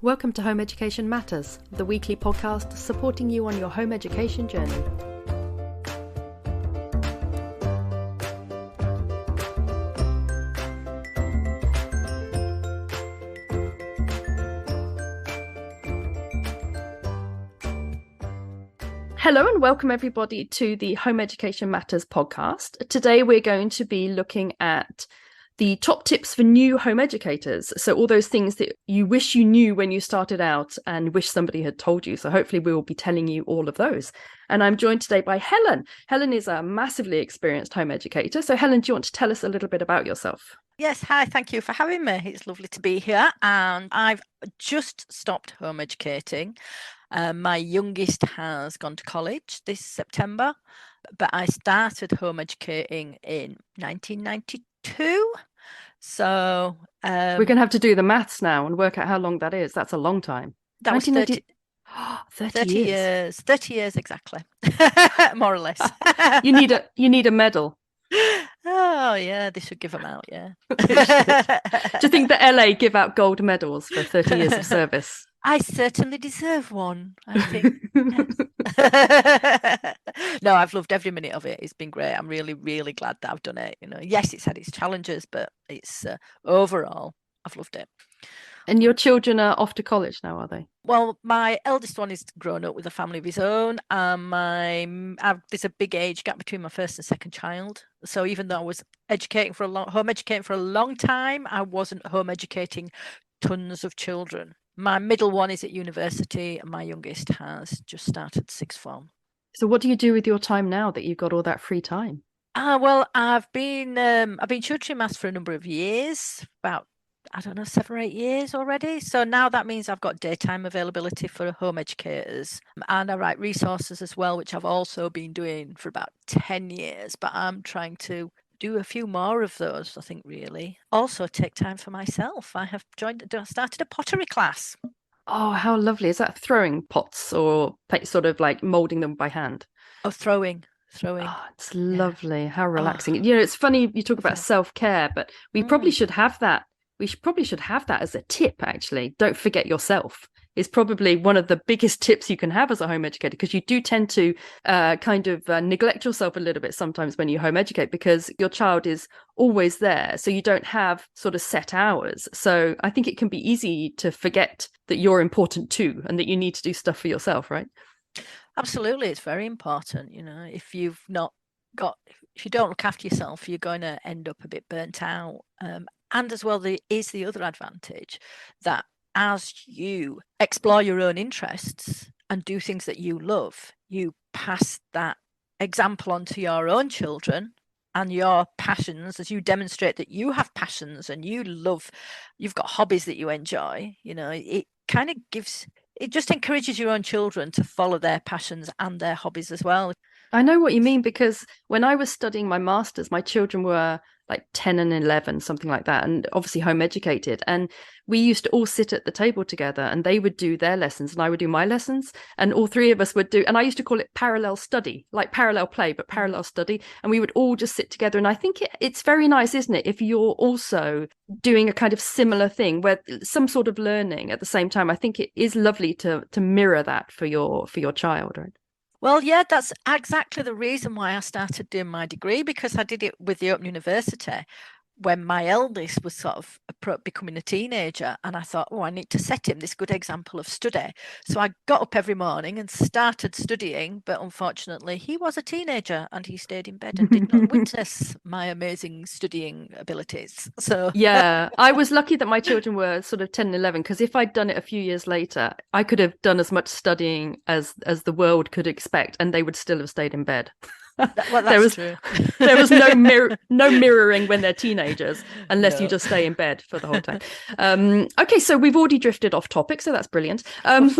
Welcome to Home Education Matters, the weekly podcast supporting you on your home education journey. Hello and welcome everybody to the Home Education Matters podcast. Today we're going to be looking at the top tips for new home educators. So all those things that you wish you knew when you started out and wish somebody had told you. So hopefully we will be telling you all of those. And I'm joined today by Helen. Helen is a massively experienced home educator. So Helen, do you want to tell us a little bit about yourself? Yes, hi, thank you for having me. It's lovely to be here. And I've just stopped home educating. My youngest has gone to college this September, but I started home educating in 1992. So we're going to have to do the maths now and work out how long that is. That's a long time. That was 30 years. 30 years exactly. More or less. You need a medal. Oh yeah, they should give them out. Yeah. Do you think the LA give out gold medals for 30 years of service? I certainly deserve one, I think. No, I've loved every minute of it. It's been great. I'm really, really glad that I've done it. Yes, it's had its challenges, but it's overall, I've loved it. And your children are off to college now, are they? Well, my eldest one is grown up with a family of his own. There's a big age gap between my first and second child. So even though I was home educating for a long time, I wasn't home educating tons of children. My middle one is at university and my youngest has just started sixth form. So what do you do with your time now that you've got all that free time? Well, I've been tutoring maths for a number of years, about 7 or 8 years already. So now that means I've got daytime availability for home educators, and I write resources as well, which I've also been doing for about 10 years, but I'm trying to do a few more of those, I think, really. Also take time for myself. I started a pottery class. Oh, how lovely. Is that throwing pots or sort of like molding them by hand? Oh, throwing. Oh, it's lovely. How relaxing. It's funny you talk about self-care, but we probably should have that. We probably should have that as a tip, actually. Don't forget yourself is probably one of the biggest tips you can have as a home educator, because you do tend to neglect yourself a little bit sometimes when you home educate, because your child is always there. So you don't have sort of set hours. So I think it can be easy to forget that you're important too and that you need to do stuff for yourself, right? Absolutely. It's very important. If you don't look after yourself, you're going to end up a bit burnt out. And as well, there is the other advantage that as you explore your own interests and do things that you love, you pass that example on to your own children and your passions, as you demonstrate that you have passions and you've got hobbies that you enjoy. It just encourages your own children to follow their passions and their hobbies as well. I know what you mean, because when I was studying my master's, my children were like 10 and 11, something like that, and obviously home educated. And we used to all sit at the table together, and they would do their lessons and I would do my lessons, and all three of us would do, and I used to call it parallel study, like parallel play, but parallel study. And we would all just sit together. And I think it's very nice, isn't it, if you're also doing a kind of similar thing where some sort of learning at the same time. I think it is lovely to mirror that for your child, right? Well, yeah, that's exactly the reason why I started doing my degree, because I did it with the Open University when my eldest was sort of becoming a teenager, and I thought, I need to set him this good example of study. So I got up every morning and started studying, but unfortunately he was a teenager and he stayed in bed and did not witness my amazing studying abilities. So yeah, I was lucky that my children were sort of 10 and 11, because if I'd done it a few years later, I could have done as much studying as the world could expect, and they would still have stayed in bed. That's true. There was no mirroring when they're teenagers, unless you just stay in bed for the whole time. Okay, so we've already drifted off topic, so that's brilliant. But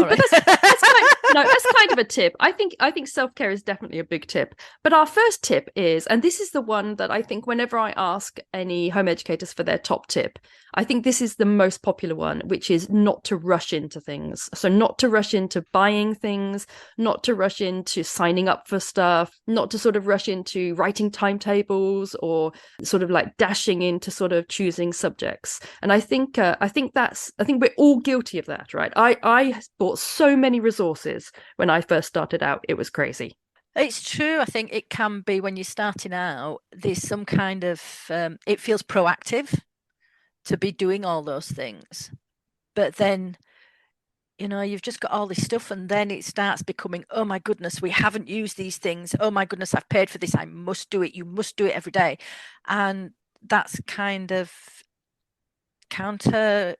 that's kind of a tip. I think self-care is definitely a big tip. But our first tip is, and this is the one that I think whenever I ask any home educators for their top tip, I think this is the most popular one, which is not to rush into things. So not to rush into buying things, not to rush into signing up for stuff, not to sort of rush into writing timetables or sort of like dashing into sort of choosing subjects. And I think we're all guilty of that, right? I bought so many resources when I first started out. It was crazy. It's true. I think it can be when you're starting out, there's some kind of, it feels proactive to be doing all those things. But then, you've just got all this stuff, and then it starts becoming, oh my goodness, we haven't used these things. Oh my goodness, I've paid for this. I must do it. You must do it every day. And that's kind of counter.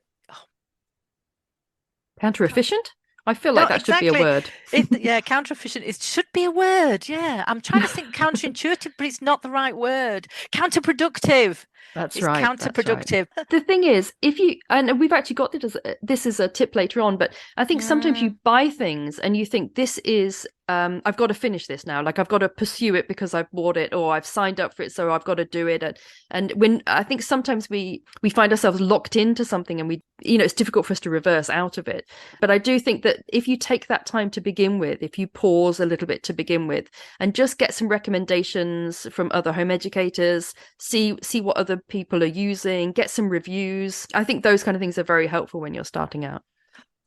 Counter efficient? I feel No, like that should be a exactly. word. Yeah, counter efficient. It should be a word. Yeah, I'm trying to think counterintuitive, but it's not the right word. Counterproductive. That's It's right. That's right. counterproductive. The thing is, if you, and we've actually got this as a tip later on, but I think sometimes you buy things and you think this is, I've got to finish this now. Like I've got to pursue it because I've bought it or I've signed up for it, so I've got to do it. And when I think sometimes we find ourselves locked into something and it's difficult for us to reverse out of it. But I do think that if you take that time to begin with, if you pause a little bit to begin with and just get some recommendations from other home educators, see what other people are using, get some reviews. I think those kind of things are very helpful when you're starting out.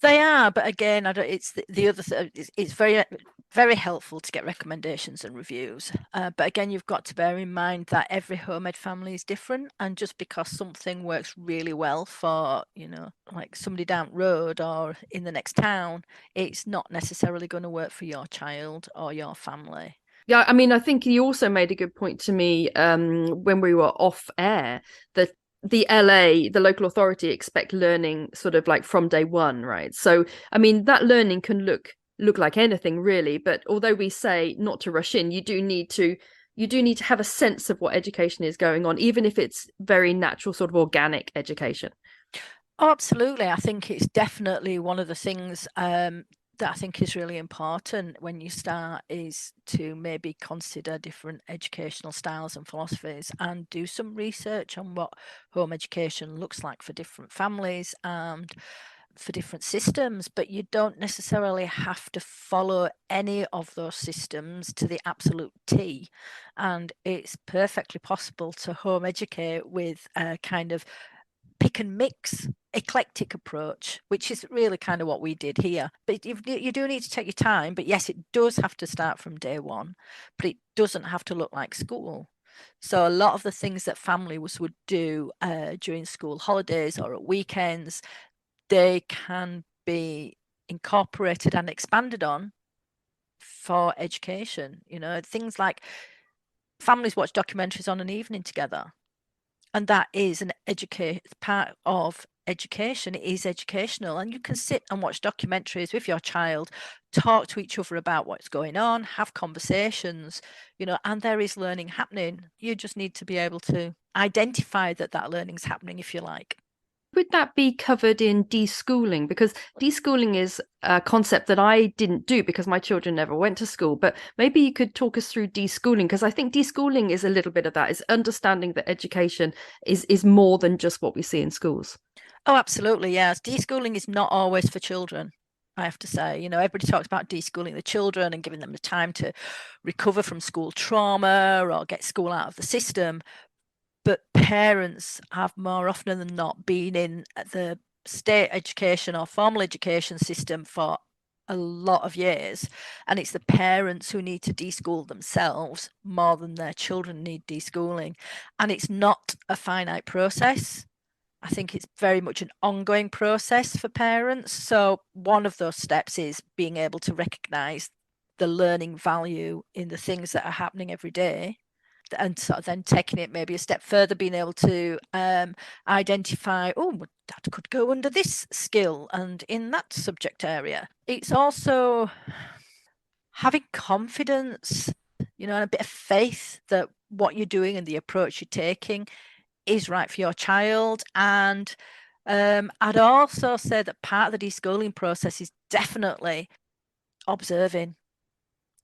They are, but again, I don't. It's the other. It's very, very helpful to get recommendations and reviews. But again, you've got to bear in mind that every home ed family is different, and just because something works really well for like somebody down the road or in the next town, it's not necessarily going to work for your child or your family. Yeah, I mean, I think you also made a good point to me when we were off air that the LA, the local authority, expect learning sort of like from day one, right? So, I mean, that learning can look like anything really, but although we say not to rush in, you do need to have a sense of what education is going on, even if it's very natural, sort of organic education. Oh, absolutely. I think it's definitely one of the things that I think is really important when you start is to maybe consider different educational styles and philosophies and do some research on what home education looks like for different families and for different systems. But you don't necessarily have to follow any of those systems to the absolute T. And it's perfectly possible to home educate with a kind of pick and mix eclectic approach, which is really kind of what we did here. But you do need to take your time. But yes, it does have to start from day one, but it doesn't have to look like school. So a lot of the things that families would do during school holidays or at weekends, they can be incorporated and expanded on for education. Things like families watch documentaries on an evening together. And that is an part of education. It is educational, and you can sit and watch documentaries with your child, talk to each other about what's going on, have conversations, and there is learning happening. You just need to be able to identify that learning's happening, if you like. Would that be covered in deschooling? Because deschooling is a concept that I didn't do because my children never went to school. But maybe you could talk us through deschooling, because I think deschooling is a little bit of that, is understanding that education is more than just what we see in schools. Oh, absolutely, yes. Deschooling is not always for children. I have to say, everybody talks about deschooling the children and giving them the time to recover from school trauma or get school out of the system. But parents have more often than not been in the state education or formal education system for a lot of years, and it's the parents who need to deschool themselves more than their children need deschooling. And it's not a finite process. I think it's very much an ongoing process for parents. So one of those steps is being able to recognize the learning value in the things that are happening every day, and sort of then taking it maybe a step further, being able to identify, oh, that could go under this skill and in that subject area. It's also having confidence, and a bit of faith that what you're doing and the approach you're taking is right for your child. And I'd also say that part of the deschooling process is definitely observing.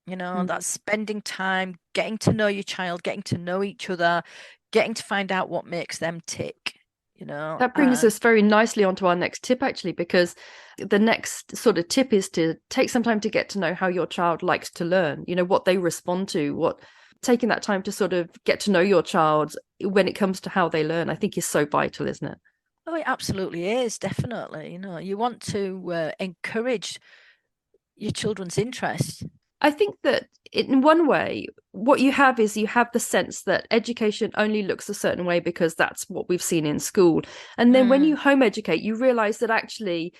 That's spending time getting to know your child, getting to know each other, getting to find out what makes them tick. That brings us very nicely onto our next tip, actually, because the next sort of tip is to take some time to get to know how your child likes to learn, what they respond to, taking that time to sort of get to know your child when it comes to how they learn, I think is so vital, isn't it? Oh, it absolutely is, definitely. You want to encourage your children's interest. I think that in one way, what you have is you have the sense that education only looks a certain way because that's what we've seen in school. And then when you home educate, you realize that actually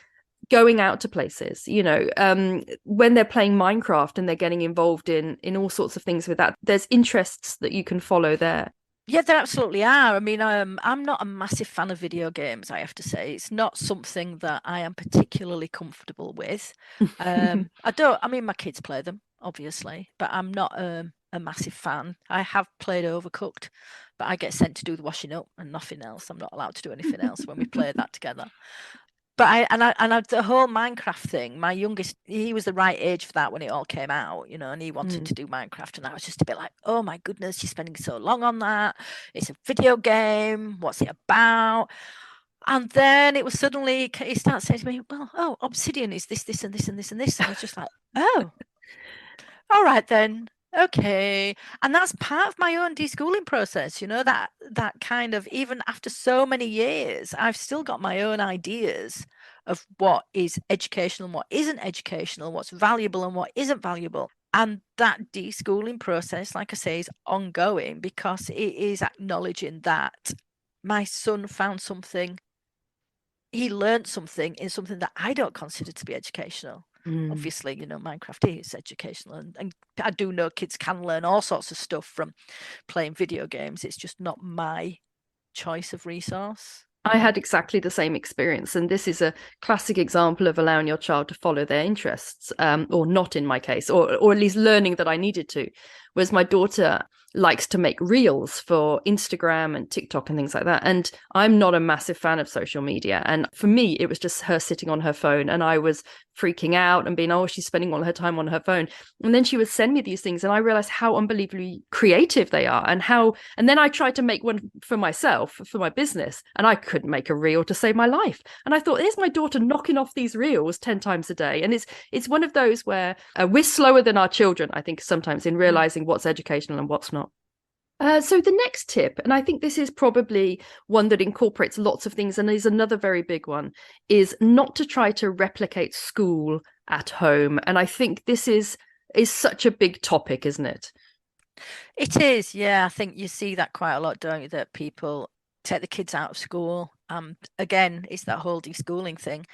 going out to places, when they're playing Minecraft and they're getting involved in all sorts of things with that, there's interests that you can follow there. Yeah, there absolutely are. I mean, I'm not a massive fan of video games, I have to say. It's not something that I am particularly comfortable with. I mean, my kids play them, obviously, but I'm not a massive fan. I have played Overcooked, but I get sent to do the washing up and nothing else. I'm not allowed to do anything else when we play that together. But the whole Minecraft thing, my youngest, he was the right age for that when it all came out, and he wanted to do Minecraft. And I was just a bit like, oh my goodness, you're spending so long on that. It's a video game. What's it about? And then it was suddenly, he starts saying to me, well, oh, Obsidian is this, and this, and this, and this. And I was just like, oh, all right then. Okay. And that's part of my own deschooling process, that kind of, even after so many years, I've still got my own ideas of what is educational and what isn't educational, what's valuable and what isn't valuable. And that deschooling process, like I say, is ongoing because it is acknowledging that my son found something, he learned something in something that I don't consider to be educational. Obviously, Minecraft is educational, and I do know kids can learn all sorts of stuff from playing video games. It's just not my choice of resource. I had exactly the same experience, and this is a classic example of allowing your child to follow their interests, or not in my case, or at least learning that I needed to. Whereas my daughter likes to make reels for Instagram and TikTok and things like that, and I'm not a massive fan of social media. And for me, it was just her sitting on her phone, and I was freaking out and being, oh, she's spending all her time on her phone. And then she would send me these things, and I realized how unbelievably creative they are, and then I tried to make one for myself for my business, and I couldn't make a reel to save my life. And I thought, here's my daughter knocking off these reels 10 times a day. And it's one of those where we're slower than our children, I think, sometimes in realizing what's educational and what's not. So the next tip, and I think this is probably one that incorporates lots of things and is another very big one, is not to try to replicate school at home. And I think this is such a big topic, isn't it? It is, yeah. I think you see that quite a lot, don't you? That people take the kids out of school. Again, it's that whole deschooling thing.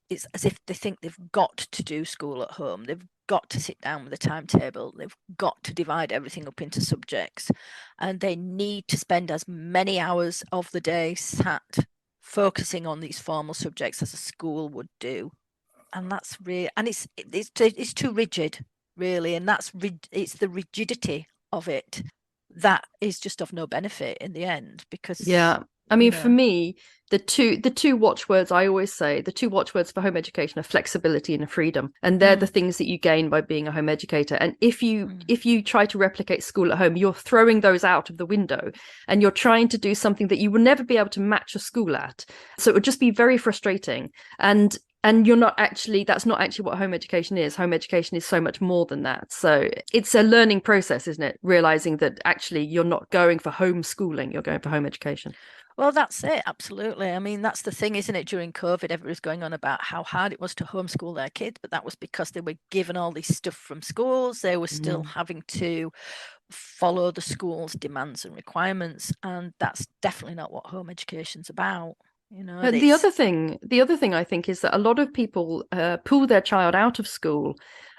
It's as if they think they've got to do school at home. They've got to sit down with a timetable. They've got to divide everything up into subjects. And they need to spend as many hours of the day sat focusing on these formal subjects as a school would do. And that's really, and it's too rigid, really. And it's the rigidity of it that is just of no benefit in the end because Yeah. I mean, for me, the two watchwords I always say, the two watchwords for home education are flexibility and freedom. And they're the things that you gain by being a home educator. And if you try to replicate school at home, you're throwing those out of the window and you're trying to do something that you will never be able to match a school at. So it would just be very frustrating. And you're not actually, that's not actually what home education is. Home education is so much more than that. So it's a learning process, isn't it? Realizing that actually you're not going for homeschooling, you're going for home education. Well, that's it. Absolutely. I mean, that's the thing, isn't it? During COVID, everybody was going on about how hard it was to homeschool their kids, but that was because they were given all this stuff from schools. They were still having to follow the school's demands and requirements. And that's definitely not what home education's about. The other thing I think is that a lot of people pull their child out of school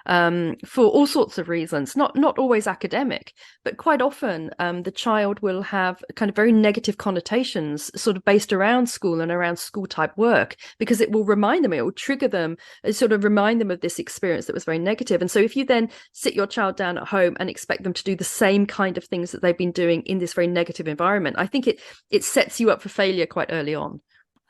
for all sorts of reasons, not always academic, but quite often the child will have kind of very negative connotations sort of based around school and around school type work, because it will remind them, it will trigger them, sort of remind them of this experience that was very negative. And so if you then sit your child down at home and expect them to do the same kind of things that they've been doing in this very negative environment, I think it sets you up for failure quite early on.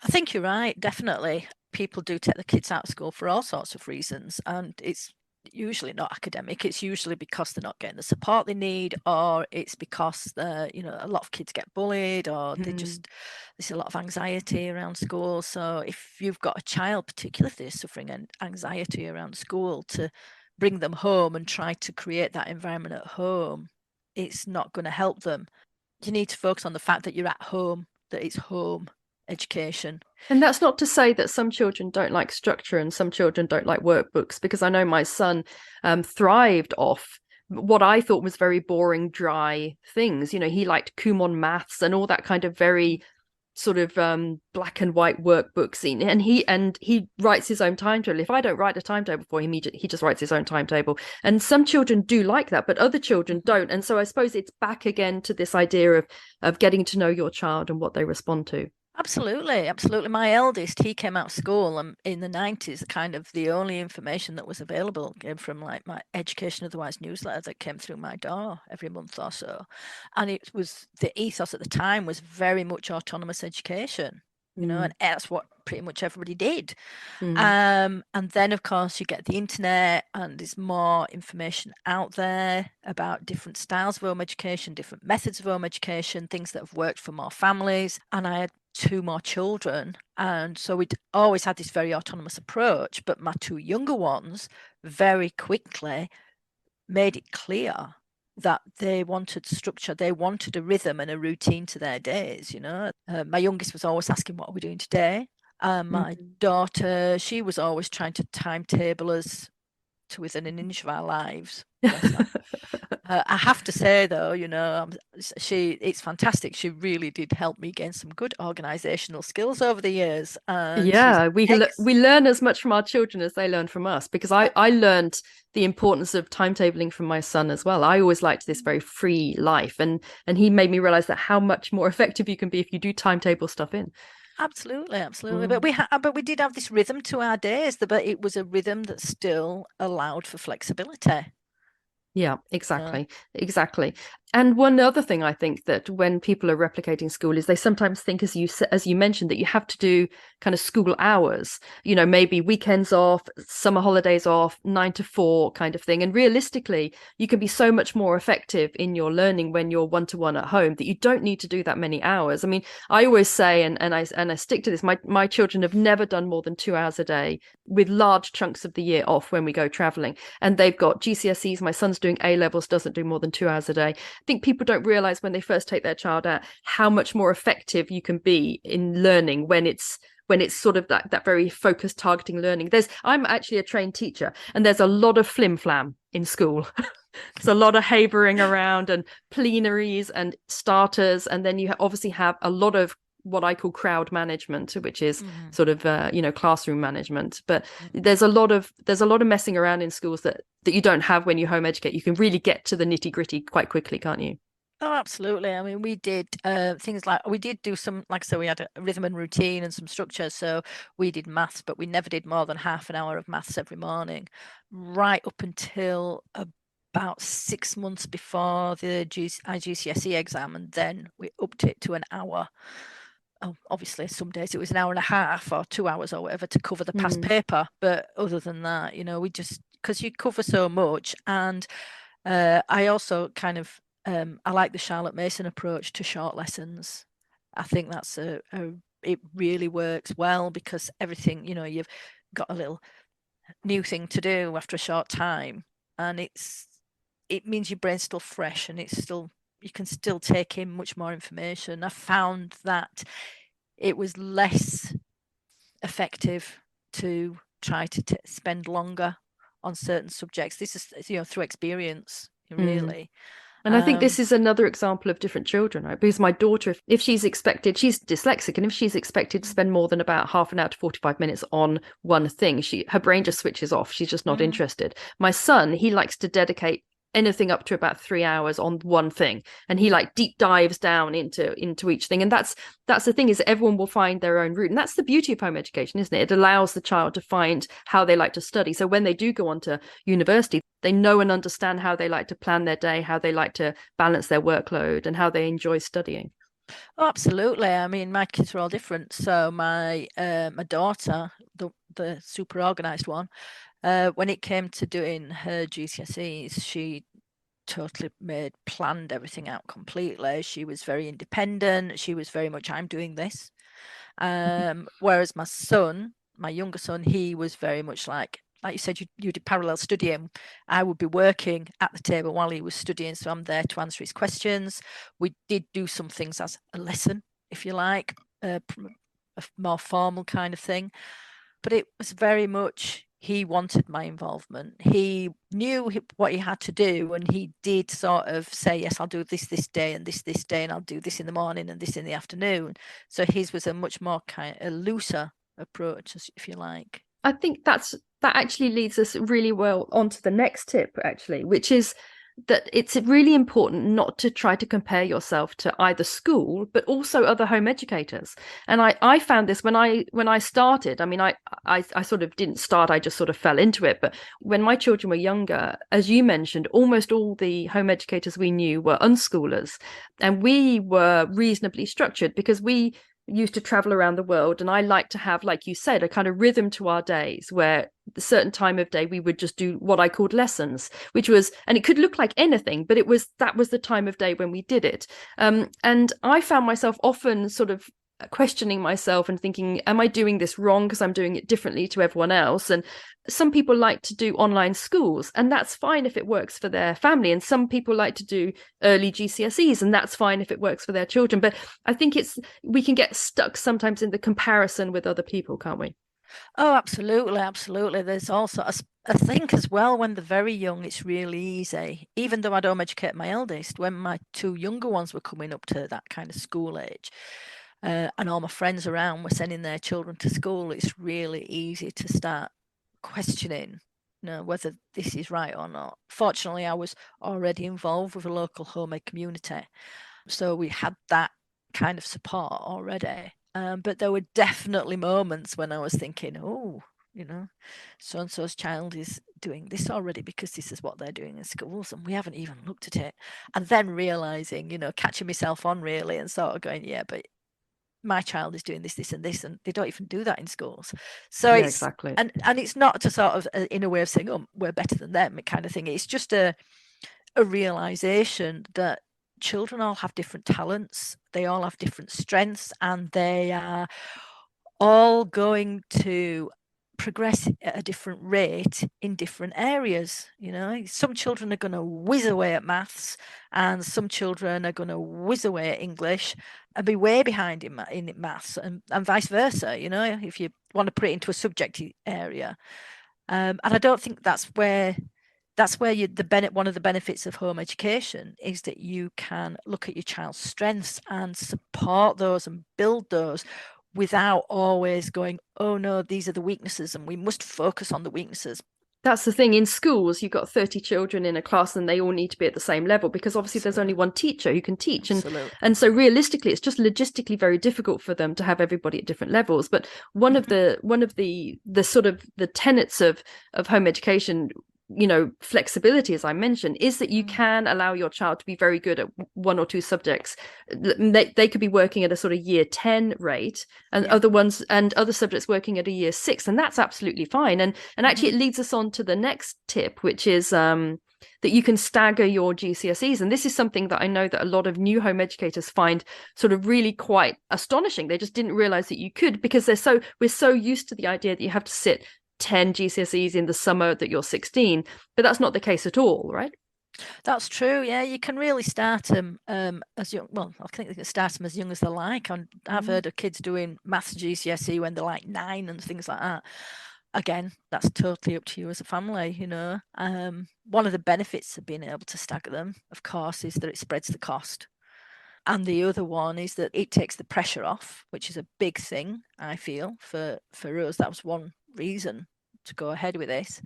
I think you're right, definitely. People do take the kids out of school for all sorts of reasons, and it's usually not academic. It's usually because they're not getting the support they need, or it's because a lot of kids get bullied, or there's a lot of anxiety around school. So if you've got a child, particularly if they're suffering anxiety around school, to bring them home and try to create that environment at home it's not going to help them. You need to focus on the fact that you're at home, that it's home education. And that's not to say that some children don't like structure and some children don't like workbooks, because I know my son thrived off what I thought was very boring, dry things. You know, he liked Kumon maths and all that kind of very sort of black and white workbook scene, and he writes his own timetable. If I don't write a timetable for him, he just writes his own timetable. And some children do like that, but other children don't. And so I suppose it's back again to this idea of getting to know your child and what they respond to. Absolutely, absolutely. My eldest, he came out of school in the 90s, kind of the only information that was available came from like my Education Otherwise newsletter that came through my door every month or so. And it was the ethos at the time was very much autonomous education, and that's what pretty much everybody did. And then, of course, you get the internet and there's more information out there about different styles of home education, different methods of home education, things that have worked for more families. And I had two more children. And so we'd always had this very autonomous approach. But my two younger ones very quickly made it clear that they wanted structure, they wanted a rhythm and a routine to their days. My youngest was always asking, what are we doing today? My daughter, she was always trying to timetable us to within an inch of our lives. I have to say, though, it's fantastic. She really did help me gain some good organizational skills over the years. And Yeah, we learn as much from our children as they learn from us, because I learned the importance of timetabling from my son as well. I always liked this very free life, and he made me realize that how much more effective you can be if you do timetable stuff in. Absolutely, absolutely. But we did have this rhythm to our days, but it was a rhythm that still allowed for flexibility. Yeah, exactly. And one other thing I think that when people are replicating school is they sometimes think, as you mentioned, that you have to do kind of school hours, maybe weekends off, summer holidays off, 9 to 4 kind of thing. And realistically, you can be so much more effective in your learning when you're one-to-one at home that you don't need to do that many hours. I mean, I always say, and I stick to this, my children have never done more than 2 hours a day, with large chunks of the year off when we go traveling. And they've got GCSEs. My son's doing A levels, doesn't do more than 2 hours a day. I think people don't realize when they first take their child out how much more effective you can be in learning when it's sort of that very focused targeting learning. I'm actually a trained teacher, and there's a lot of flim flam in school. There's a lot of havering around and plenaries and starters, and then you obviously have a lot of what I call crowd management, which is sort of classroom management. But there's a lot of messing around in schools that you don't have when you home educate. You can really get to the nitty gritty quite quickly, can't you? Oh, absolutely. I mean, we did things like we did do some, like I said, we had a rhythm and routine and some structure. So we did maths, but we never did more than half an hour of maths every morning, right up until about 6 months before the IGCSE exam, and then we upped it to an hour. Oh, obviously, some days it was an hour and a half or 2 hours or whatever to cover the past paper. But other than that, we just, because you cover so much. And I also kind of, I like the Charlotte Mason approach to short lessons. I think that's it really works well, because everything, you've got a little new thing to do after a short time. And it means your brain's still fresh, and you can still take in much more information. I found that it was less effective to try to spend longer on certain subjects. This is, through experience, really. And I think this is another example of different children, right? Because my daughter, if she's dyslexic, and if she's expected to spend more than about half an hour to 45 minutes on one thing, her brain just switches off. She's just not interested. My son, he likes to dedicate anything up to about 3 hours on one thing, and he like deep dives down into each thing. And that's the thing, is everyone will find their own route, and that's the beauty of home education, isn't it? It allows the child to find how they like to study, so when they do go on to university, they know and understand how they like to plan their day, how they like to balance their workload, and how they enjoy studying. Oh, absolutely. I mean, my kids are all different. So my daughter, the super organized one, when it came to doing her GCSEs, she totally planned everything out completely. She was very independent. She was very much, I'm doing this. Whereas my younger son, he was very much like, like you said, you did parallel studying. I would be working at the table while he was studying, so I'm there to answer his questions. We did do some things as a lesson, if you like, a more formal kind of thing, but it was very much he wanted my involvement. He knew what he had to do, and he did sort of say, yes, I'll do this day and this day, and I'll do this in the morning and this in the afternoon. So his was a much more kind of a looser approach, if you like. I think that actually leads us really well onto the next tip, actually, which is that it's really important not to try to compare yourself to either school but also other home educators. And I found this when I started. I mean, I sort of didn't start, I just sort of fell into it. But when my children were younger, as you mentioned, almost all the home educators we knew were unschoolers, and we were reasonably structured because we used to travel around the world, and I like to have, like you said, a kind of rhythm to our days where a certain time of day we would just do what I called lessons, which was, and it could look like anything, but that was the time of day when we did it. And I found myself often sort of questioning myself and thinking, am I doing this wrong because I'm doing it differently to everyone else? And some people like to do online schools, and that's fine if it works for their family. And some people like to do early GCSEs, and that's fine if it works for their children. But I think we can get stuck sometimes in the comparison with other people, can't we? Oh, absolutely, absolutely. There's also, I think as well, when they're very young, it's really easy. Even though I don't educate my eldest, when my two younger ones were coming up to that kind of school age, and all my friends around were sending their children to school, it's really easy to start questioning, whether this is right or not. Fortunately, I was already involved with a local homemade community, so we had that kind of support already. But there were definitely moments when I was thinking, oh, so and so's child is doing this already because this is what they're doing in schools, and we haven't even looked at it. And then realizing, catching myself on really, and sort of going, yeah, but my child is doing this and this, and they don't even do that in schools. So Yeah, it's exactly. and it's not to sort of in a way of saying, oh, we're better than them kind of thing. It's just a realization that children all have different talents, they all have different strengths, and they are all going to progress at a different rate in different areas. Some children are going to whiz away at maths, and some children are going to whiz away at English and be way behind in maths, and vice versa, if you want to put it into a subject area. And I don't think that's where one of the benefits of home education is that you can look at your child's strengths and support those and build those without always going, oh no, these are the weaknesses and we must focus on the weaknesses. That's the thing. In schools, you've got 30 children in a class and they all need to be at the same level because obviously there's only Absolutely. one teacher who can teach. Absolutely. And so realistically, it's just logistically very difficult for them to have everybody at different levels. But one of the sort of the tenets of home education, flexibility, as I mentioned, is that you can allow your child to be very good at one or two subjects. They could be working at a sort of year 10 rate, and other subjects working at a year 6, and that's absolutely fine. And actually it leads us on to the next tip, which is that you can stagger your GCSEs. And this is something that I know that a lot of new home educators find sort of really quite astonishing. They just didn't realize that you could, because we're so used to the idea that you have to sit 10 GCSEs in the summer that you're 16, but that's not the case at all, right? That's true. Yeah, you can really start them as young. Well, I think they can start them as young as they like. I've heard of kids doing maths GCSE when they're like 9 and things like that. Again, that's totally up to you as a family. One of the benefits of being able to stagger them, of course, is that it spreads the cost. And the other one is that it takes the pressure off, which is a big thing, I feel, for us. That was one reason to go ahead with this.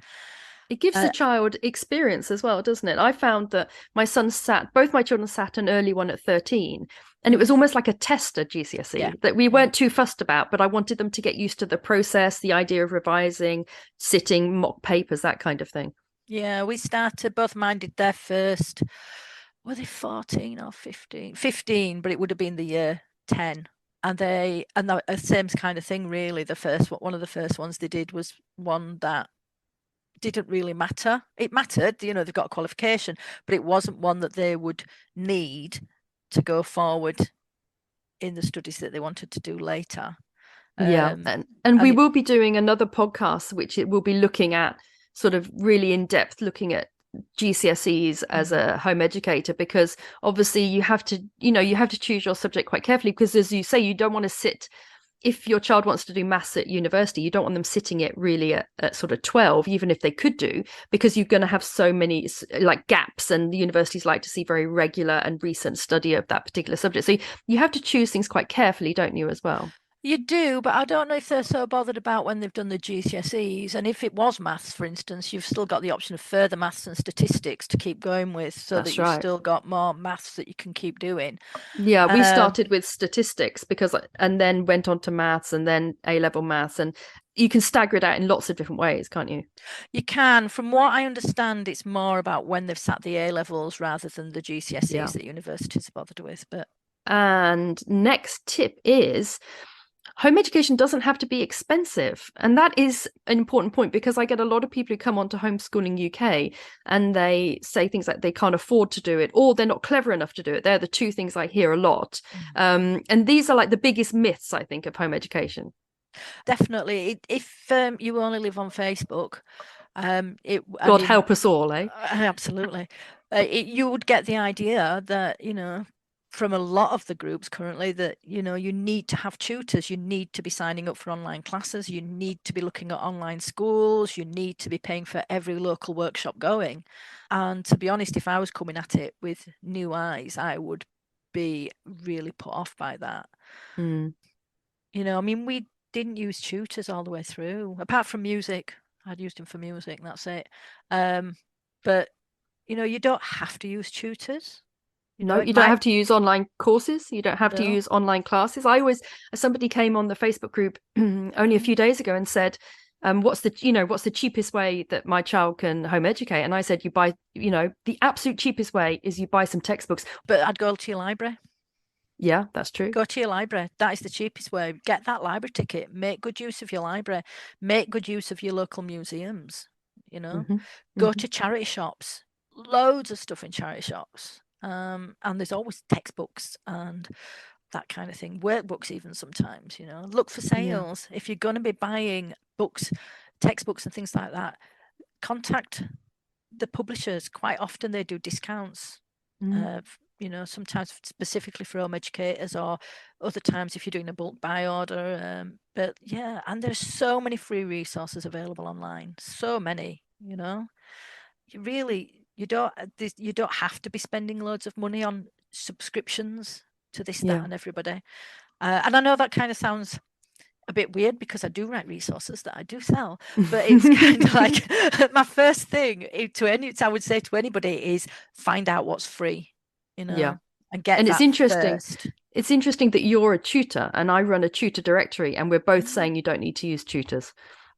It gives the child experience as well, doesn't it? I found that both my children sat an early one at 13, and it was almost like a test at GCSE that we weren't too fussed about, but I wanted them to get used to the process, the idea of revising, sitting, mock papers, that kind of thing. Yeah, we started, both mine did their first, were they 14 or 15? 15, but it would have been the year 10. And the same kind of thing, really. One of the first ones they did was one that didn't really matter. It mattered, they've got a qualification, but it wasn't one that they would need to go forward in the studies that they wanted to do later. Yeah. And we will be doing another podcast, which it will be looking at sort of really in depth, looking at GCSEs as a home educator, because obviously you have to, you have to choose your subject quite carefully, because as you say, you don't want to sit, if your child wants to do maths at university, you don't want them sitting it really at sort of 12, even if they could do, because you're going to have so many like gaps, and the universities like to see very regular and recent study of that particular subject. So you have to choose things quite carefully, don't you, as well? You do, but I don't know if they're so bothered about when they've done the GCSEs. And if it was maths, for instance, you've still got the option of further maths and statistics to keep going with, so that That's you've right. still got more maths that you can keep doing. Yeah, we started with statistics and then went on to maths and then A-level maths, and you can stagger it out in lots of different ways, can't you? You can. From what I understand, it's more about when they've sat the A levels rather than the Yeah. GCSEs that universities are bothered with. But And next tip is home education doesn't have to be expensive. And that is an important point, because I get a lot of people who come on to homeschooling UK and they say things like they can't afford to do it, or they're not clever enough to do it. They're the two things I hear a lot. And these are like the biggest myths, I think, of home education. definitely, if you only live on Facebook, God help us all, eh? absolutely, you would get the idea that, from a lot of the groups currently, that, you need to have tutors, you need to be signing up for online classes, you need to be looking at online schools, you need to be paying for every local workshop going. And to be honest, if I was coming at it with new eyes, I would be really put off by that. Mm. I mean, we didn't use tutors all the way through, apart from music. I'd used them for music, and that's it. But you don't have to use tutors. No, It you don't might have to use online courses. You don't have to no. use online classes. Somebody came on the Facebook group only a few days ago and said, what's the cheapest way that my child can home educate? And I said, you buy, the absolute cheapest way is you buy some textbooks. But I'd go to your library. Yeah, that's true. Go to your library. That is the cheapest way. Get that library ticket. Make good use of your library. Make good use of your local museums. Mm-hmm. Go Mm-hmm. to charity shops. Loads of stuff in charity shops. And there's always textbooks and that kind of thing. Workbooks even sometimes, Look for Yeah. sales. If you're going to be buying books, textbooks and things like that, contact the publishers. Quite often they do discounts. Mm. Sometimes specifically for home educators, or other times if you're doing a bulk buy order. But yeah, and there's so many free resources available online. So many, you don't have to be spending loads of money on subscriptions to this, that, Yeah. and everybody. And I know that kind of sounds a bit weird, because I do write resources that I do sell, but it's kind of like my first thing I would say to anybody is find out what's free, Yeah. and get And it's that interesting. first. It's interesting that you're a tutor and I run a tutor directory, and we're both Mm. saying you don't need to use tutors.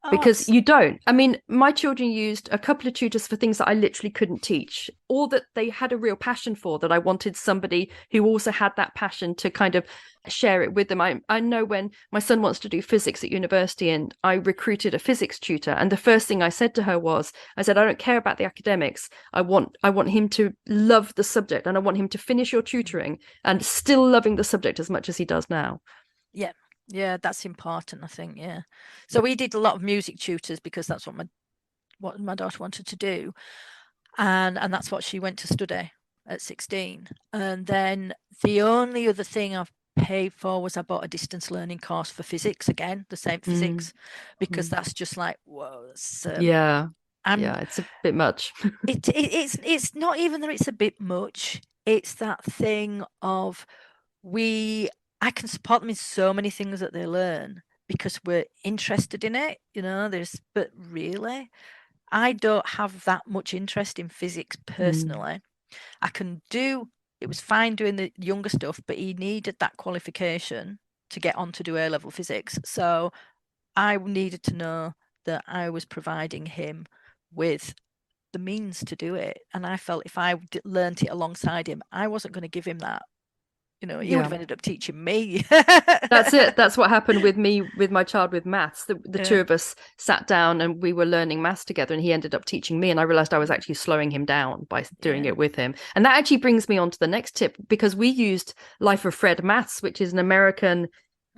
Oh, Because you don't. I mean, my children used a couple of tutors for things that I literally couldn't teach, or that they had a real passion for, that I wanted somebody who also had that passion to kind of share it with them. I know when my son wants to do physics at university, and I recruited a physics tutor, and the first thing I said to her was, I said, I don't care about the academics. I want him to love the subject, and I want him to finish your tutoring and still loving the subject as much as he does now. yeah, that's important, I think. Yeah, so we did a lot of music tutors, because that's what my daughter wanted to do, and that's what she went to study at 16. And then the only other thing I've paid for was I bought a distance learning course for physics, again the same Mm, physics, because mm. that's just like, whoa, Yeah. I'm Yeah, it's a bit much. it's not even that it's a bit much, it's that thing of, we I can support them in so many things that they learn because we're interested in it, but really I don't have that much interest in physics Mm. personally. I can do It was fine doing the younger stuff, but he needed that qualification to get on to do A-level physics. So I needed to know that I was providing him with the means to do it. And I felt if I learned it alongside him, I wasn't going to give him that. He would Yeah. have ended up teaching me. That's it. That's what happened with me with my child with maths. The two Yeah. of us sat down and we were learning maths together, and he ended up teaching me, and I realized I was actually slowing him down by doing Yeah. it with him. And that actually brings me on to the next tip, because we used Life of Fred Maths, which is an American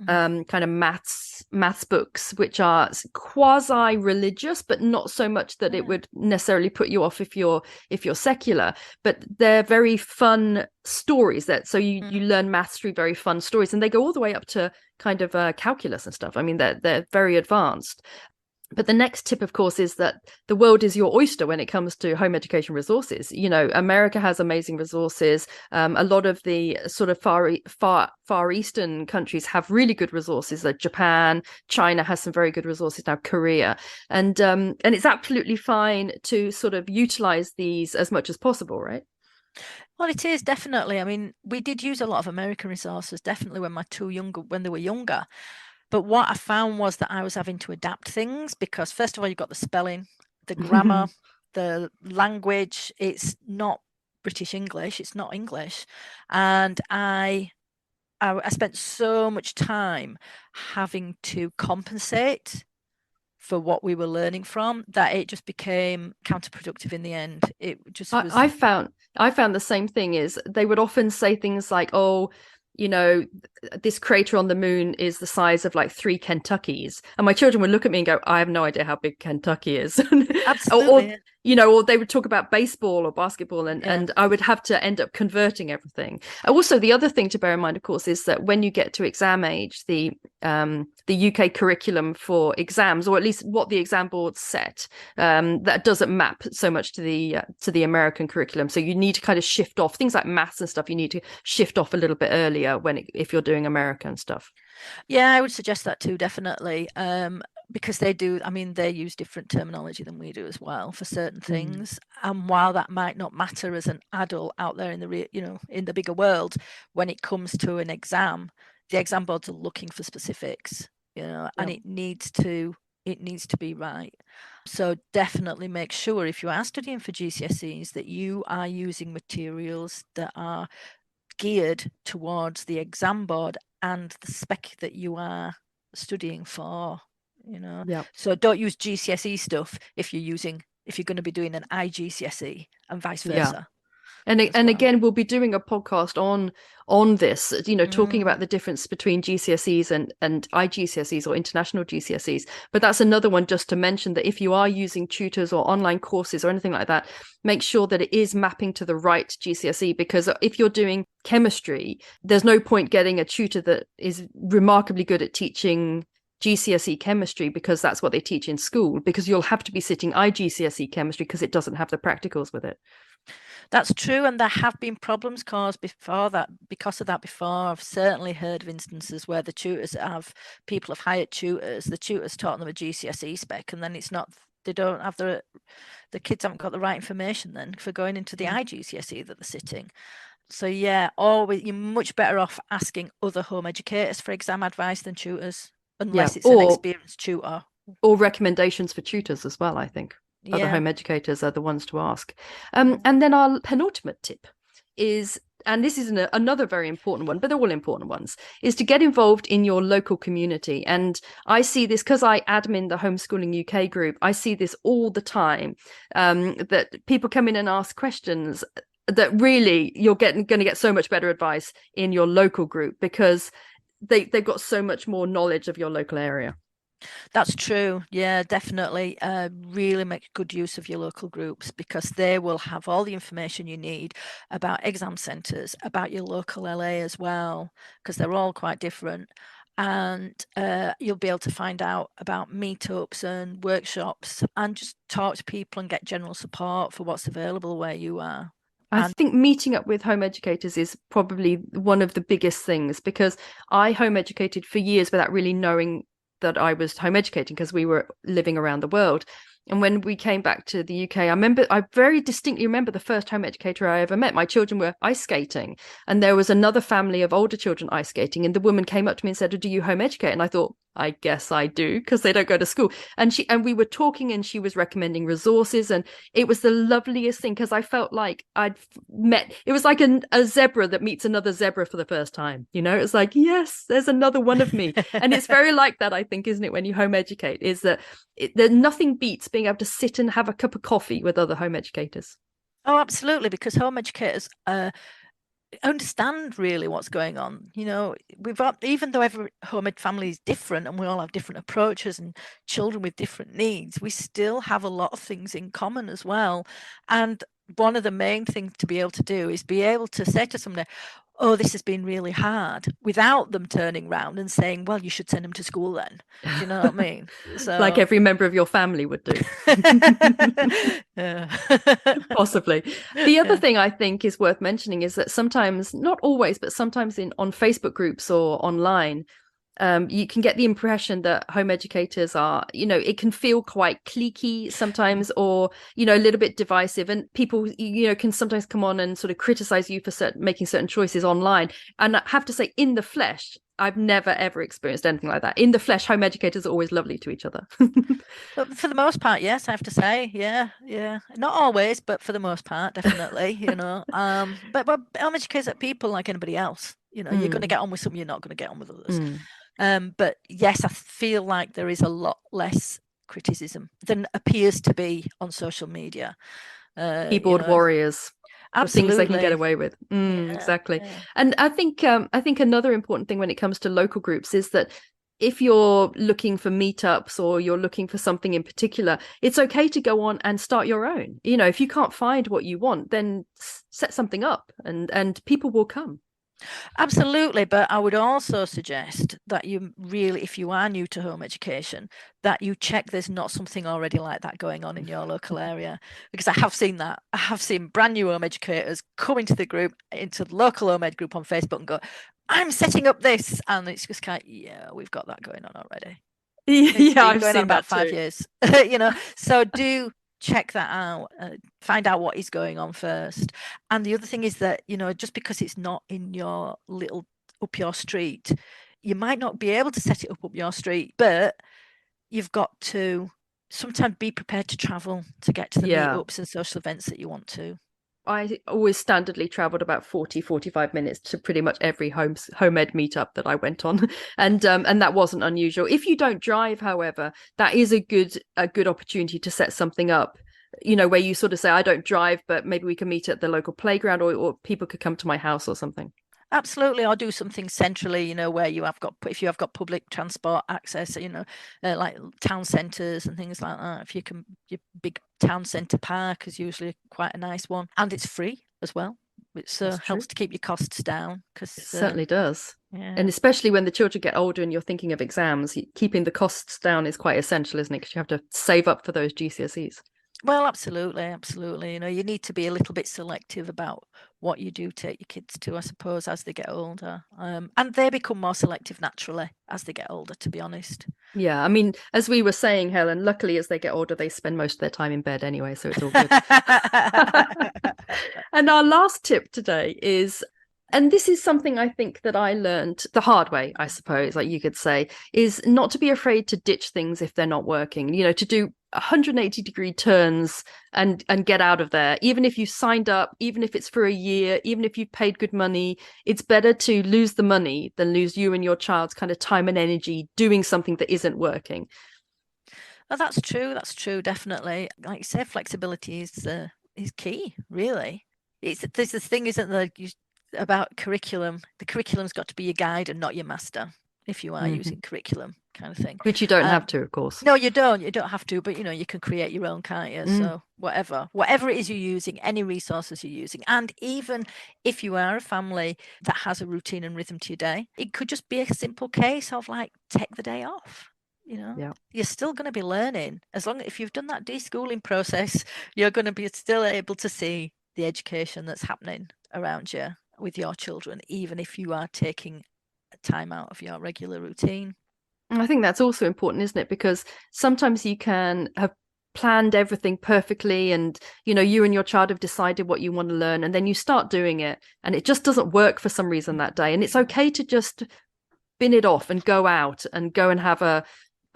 kind of maths books, which are quasi religious, but not so much that it would necessarily put you off if you're secular. But they're very fun stories that you learn maths through very fun stories, and they go all the way up to kind of calculus and stuff. I mean, they're very advanced. But the next tip, of course, is that the world is your oyster when it comes to home education resources. You know, America has amazing resources. A lot of the sort of far eastern countries have really good resources. Like Japan, China has some very good resources now. Korea, and it's absolutely fine to sort of utilize these as much as possible, right? Well, it is definitely. I mean, we did use a lot of American resources, definitely when they were younger. But what I found was that I was having to adapt things because, first of all, you've got the spelling, the grammar, the language. It's not British English, it's not English. And I spent so much time having to compensate for what we were learning from that it just became counterproductive in the end. It just was. I found the same thing is they would often say things like, oh, you know, this crater on the moon is the size of like 3 Kentuckys. And my children would look at me and go, I have no idea how big Kentucky is. Absolutely. You know, or they would talk about baseball or basketball, and I would have to end up converting everything. Also, the other thing to bear in mind, of course, is that when you get to exam age, the UK curriculum for exams, or at least what the exam board set, that doesn't map so much to the American curriculum. So you need to kind of shift off things like maths and stuff. You need to shift off a little bit earlier if you're doing American stuff. Yeah, I would suggest that too, definitely. Because they do, I mean, they use different terminology than we do as well for certain things. And while that might not matter as an adult out there in in the bigger world, when it comes to an exam, the exam boards are looking for specifics, and it needs to be right. So definitely make sure if you are studying for GCSEs that you are using materials that are geared towards the exam board and the spec that you are studying for. So don't use GCSE stuff if you're going to be doing an IGCSE and vice versa. And again, we'll be doing a podcast on this, talking about the difference between GCSEs and IGCSEs or international GCSEs. But that's another one just to mention that if you are using tutors or online courses or anything like that, make sure that it is mapping to the right GCSE, because if you're doing chemistry, there's no point getting a tutor that is remarkably good at teaching GCSE chemistry because that's what they teach in school, because you'll have to be sitting IGCSE chemistry because it doesn't have the practicals with it. That's true, and there have been problems caused because of that before. I've certainly heard of instances where the tutors people have hired tutors, the tutors taught them a GCSE spec, and then they don't have the kids haven't got the right information then for going into the IGCSE that they're sitting. So yeah, always you're much better off asking other home educators for exam advice than tutors, unless it's an experienced tutor. Or recommendations for tutors as well, I think. Other home educators are the ones to ask. And then our penultimate tip is, and this is another very important one, but they're all important ones, is to get involved in your local community. And I see this because I admin the Homeschooling UK group. I see this all the time, that people come in and ask questions that really you're going to get so much better advice in your local group, because they've got so much more knowledge of your local area. That's true. Yeah, definitely. Really make good use of your local groups, because they will have all the information you need about exam centres, about your local LA as well, because they're all quite different. And you'll be able to find out about meetups and workshops and just talk to people and get general support for what's available where you are. I think meeting up with home educators is probably one of the biggest things, because I home educated for years without really knowing that I was home educating, because we were living around the world. And when we came back to the UK, I very distinctly remember the first home educator I ever met. My children were ice skating, and there was another family of older children ice skating. And the woman came up to me and said, "Do you home educate?" And I thought, I guess I do, because they don't go to school. And we were talking, and she was recommending resources, and it was the loveliest thing, because I felt like it was like a zebra that meets another zebra for the first time. It's like, yes, there's another one of me. And it's very like that, I think, isn't it, when you home educate, is that nothing beats being able to sit and have a cup of coffee with other home educators. Oh, absolutely, because home educators understand really what's going on. We've got, even though every homemade family is different and we all have different approaches and children with different needs, we still have a lot of things in common as well. And one of the main things to be able to do is be able to say to somebody, oh, this has been really hard, without them turning around and saying, well, you should send them to school then. Do you know what I mean? Like So every member of your family would do. yeah. Possibly. The other Yeah. thing I think is worth mentioning is that sometimes, not always, but sometimes on Facebook groups or online, you can get the impression that home educators are, it can feel quite cliquey sometimes, or, a little bit divisive. And people, can sometimes come on and sort of criticize you for making certain choices online. And I have to say, in the flesh, I've never, ever experienced anything like that. In the flesh, home educators are always lovely to each other. But for the most part, yes, I have to say, yeah, yeah. Not always, but for the most part, definitely, but home educators are people like anybody else. You're going to Mm, get on with some, you're not going to get on with others. mm. But yes, I feel like there is a lot less criticism than appears to be on social media. Uh, you Keyboard know, warriors. The things they can get absolutely. away with. Yeah, Exactly. yeah. And I think another important thing when it comes to local groups is that if you're looking for meetups or you're looking for something in particular, it's okay to go on and start your own. If you can't find what you want, then set something up, and people will come. Absolutely, but I would also suggest that you really, if you are new to home education, that you check there's not something already like that going on in your local area. Because I have seen that. I have seen brand new home educators come into the group, into the local home ed group on Facebook and go, I'm setting up this. And it's just kind of, yeah, we've got that going on already. It's Yeah, been I've going on seen about that 5 years, So do check that out. Find out what is going on first. And the other thing is that, just because it's not in your little up your street, you might not be able to set it up your street, but you've got to sometimes be prepared to travel to get to the yeah. meetups and social events that you want to. I always standardly traveled about 45 minutes to pretty much every home ed meetup that I went on. And that wasn't unusual. If you don't drive, however, that is a good opportunity to set something up, where you sort of say, I don't drive, but maybe we can meet at the local playground, or people could come to my house or something. Absolutely, or do something centrally, where if you have got public transport access, like town centres and things like that. If you can, your big town centre park is usually quite a nice one, and it's free as well, which That's helps true. to keep your costs down. It Because certainly does. And yeah, especially when the children get older and you're thinking of exams, keeping the costs down is quite essential, isn't it? Because you have to save up for those GCSEs. well, absolutely, absolutely. You need to be a little bit selective about what you do take your kids to, I suppose, as they get older, and they become more selective naturally as they get older. To be honest. Yeah, I mean, as we were saying, Helen, luckily as they get older, they spend most of their time in bed anyway, so it's all good. And our last tip today is, and this is something I think that I learned the hard way, I suppose, like you could say, is not to be afraid to ditch things if they're not working, to do 180-degree turns and get out of there. Even if you signed up, even if it's for a year, even if you've paid good money, it's better to lose the money than lose you and your child's kind of time and energy doing something that isn't working. Oh, that's true. That's true. Definitely. Like you say, flexibility is key. Really, there's this thing, isn't there, about curriculum. The curriculum's got to be your guide and not your master. If you are Mm-hmm. using curriculum, kind of thing. Which you don't have Um, to, of course. no, you don't. You don't have to, but you can create your own, can't you? Mm. So whatever it is you're using, any resources you're using, and even if you are a family that has a routine and rhythm to your day, it could just be a simple case of like take the day off. Yeah. You're still going to be learning as long if you've done that deschooling process. You're going to be still able to see the education that's happening around you with your children, even if you are taking time out of your regular routine. I think that's also important, isn't it? Because sometimes you can have planned everything perfectly, and you and your child have decided what you want to learn, and then you start doing it and it just doesn't work for some reason that day. And it's okay to just bin it off and go and have a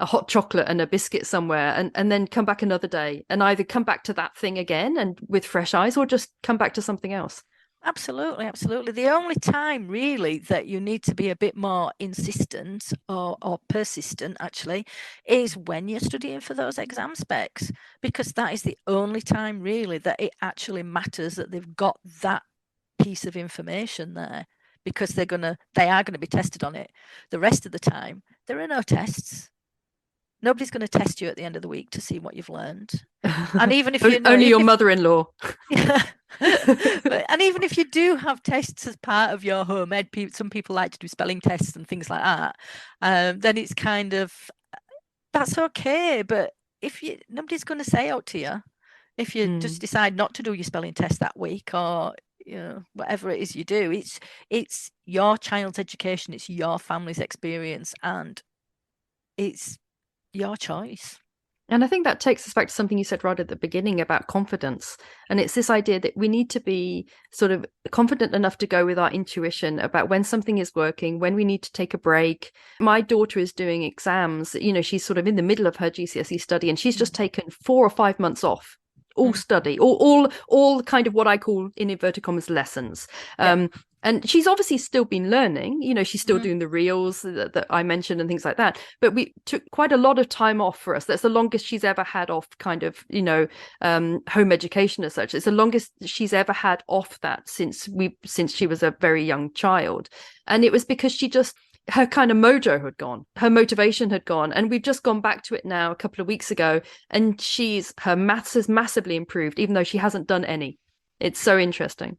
hot chocolate and a biscuit somewhere, and then come back another day and either come back to that thing again and with fresh eyes, or just come back to something else. Absolutely, absolutely. The only time really that you need to be a bit more insistent or persistent actually is when you're studying for those exam specs, because that is the only time really that it actually matters that they've got that piece of information there, because they are going to be tested on it. The rest of the time, there are no tests. Nobody's going to test you at the end of the week to see what you've learned. And even if Only your mother-in-law. Yeah. And even if you do have tests as part of your home ed, some people like to do spelling tests and things like that, then it's kind of, that's okay. But nobody's going to say out to you if you just decide not to do your spelling test that week, or whatever it is you do. It's your child's education, it's your family's experience, and it's your choice. And I think that takes us back to something you said right at the beginning about confidence. And it's this idea that we need to be sort of confident enough to go with our intuition about when something is working, when we need to take a break. My daughter is doing exams. She's sort of in the middle of her GCSE study, and she's just taken 4 or 5 months off. All study, all kind of what I call, in inverted commas, lessons. And she's obviously still been learning, she's still doing the reels that I mentioned and things like that. But we took quite a lot of time off for us. That's the longest she's ever had off kind of, home education as such. It's the longest she's ever had off that since she was a very young child. And it was because her kind of mojo had gone, her motivation had gone, and we've just gone back to it now a couple of weeks ago, and her maths has massively improved, even though she hasn't done any. It's so interesting.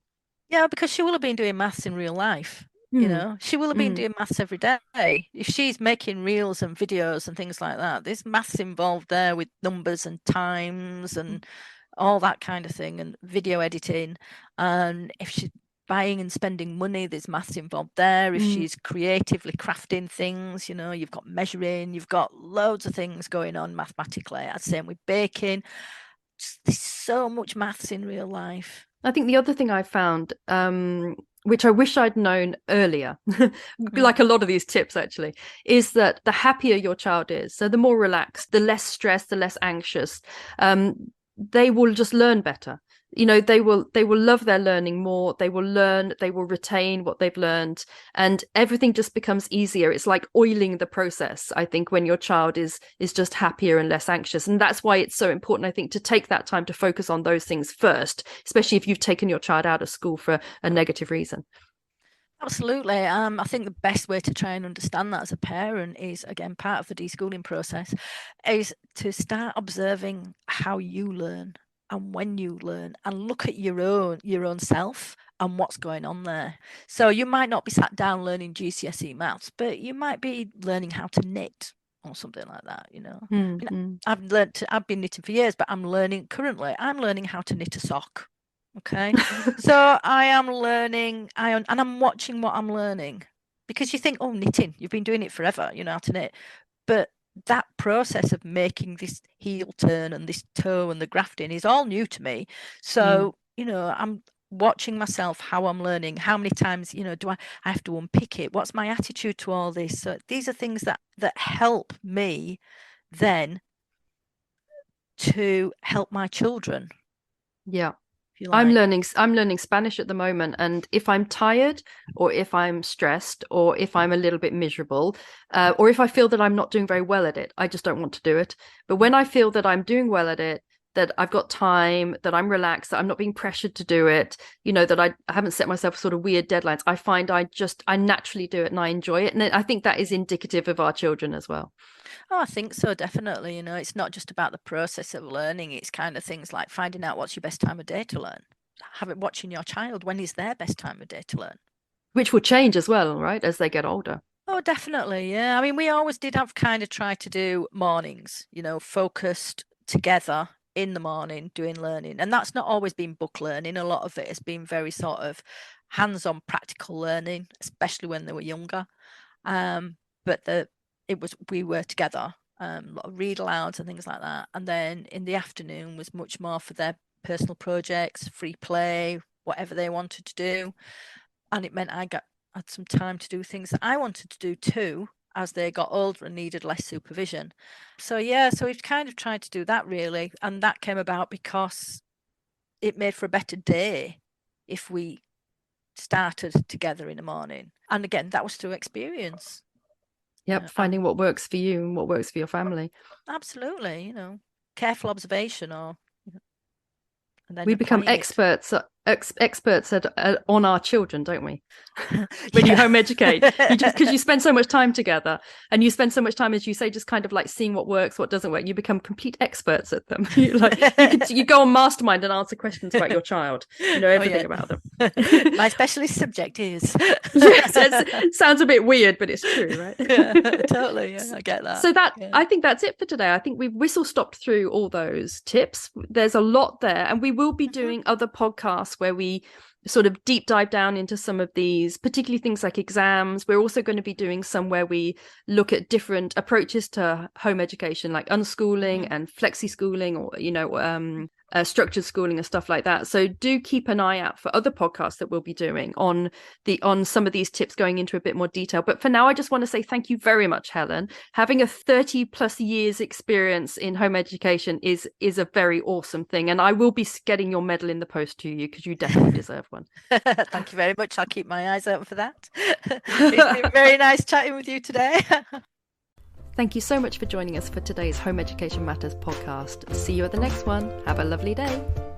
Yeah, because she will have been doing maths in real life. She will have been doing maths every day. If she's making reels and videos and things like that, there's maths involved there with numbers and times and all that kind of thing, and video editing. And if she's buying and spending money, there's maths involved there. If she's creatively crafting things, you've got measuring, you've got loads of things going on mathematically. Same with baking. There's so much maths in real life. I think the other thing I found, which I wish I'd known earlier, like a lot of these tips actually, is that the happier your child is, so the more relaxed, the less stressed, the less anxious, they will just learn better. They will love their learning more. They will learn, they will retain what they've learned, and everything just becomes easier. It's like oiling the process, I think, when your child is just happier and less anxious. And that's why it's so important, I think, to take that time to focus on those things first, especially if you've taken your child out of school for a negative reason. Absolutely. I think the best way to try and understand that as a parent is, again, part of the deschooling process, is to start observing how you learn and when you learn, and look at your own self and what's going on there. So you might not be sat down learning GCSE maths, but you might be learning how to knit or something like that. I've been knitting for years, but I'm learning how to knit a sock. Okay. So I am learning, and I'm watching what I'm learning, because you think, oh, knitting, you've been doing it forever, you know how to knit. But that process of making this heel turn and this toe and the grafting is all new to me. So, I'm watching myself, how I'm learning, how many times, do I have to unpick it? What's my attitude to all this? So these are things that help me then to help my children. Yeah. Like. I'm learning Spanish at the moment, and if I'm tired, or if I'm stressed, or if I'm a little bit miserable, or if I feel that I'm not doing very well at it, I just don't want to do it. But when I feel that I'm doing well at it, that I've got time, that I'm relaxed, that I'm not being pressured to do it, that I haven't set myself sort of weird deadlines, I find I naturally do it and I enjoy it. And I think that is indicative of our children as well. Oh, I think so, definitely. It's not just about the process of learning. It's kind of things like finding out what's your best time of day to learn. Watching your child, when is their best time of day to learn? Which will change as well, right, as they get older. Oh, definitely. Yeah. I mean, we always did have kind of tried to do mornings, focused together in the morning doing learning. And that's not always been book learning. A lot of it has been very sort of hands-on practical learning, especially when they were younger. But we were together, a lot of read alouds and things like that. And then in the afternoon was much more for their personal projects, free play, whatever they wanted to do. And it meant I had some time to do things that I wanted to do too, as they got older and needed less supervision. So we've kind of tried to do that, really. And that came about because it made for a better day if we started together in the morning. And again, that was through experience. Yep, finding what works for you and what works for your family. Absolutely, careful observation, and then we become experts experts on our children, don't we? When you home educate, you just, because you spend so much time together, and you spend so much time, as you say, just kind of like seeing what works, what doesn't work. You become complete experts at them. You go on Mastermind and answer questions about your child. You know everything about them. My specialist subject is. Yes, it sounds a bit weird, but it's true, right? Totally. I get that. So I think that's it for today. I think we've whistle stopped through all those tips. There's a lot there, and we will be doing other podcasts where we sort of deep dive down into some of these, particularly things like exams. We're also going to be doing some where we look at different approaches to home education, like unschooling and flexi schooling, or structured schooling and stuff like that. So do keep an eye out for other podcasts that we'll be doing on some of these tips, going into a bit more detail. But for now, I just want to say thank you very much, Helen. Having a 30 plus years experience in home education is a very awesome thing, and I will be getting your medal in the post to you, because you definitely deserve one. Thank you very much. I'll keep my eyes open for that. It's been very nice chatting with you today. Thank you so much for joining us for today's Home Education Matters podcast. See you at the next one. Have a lovely day.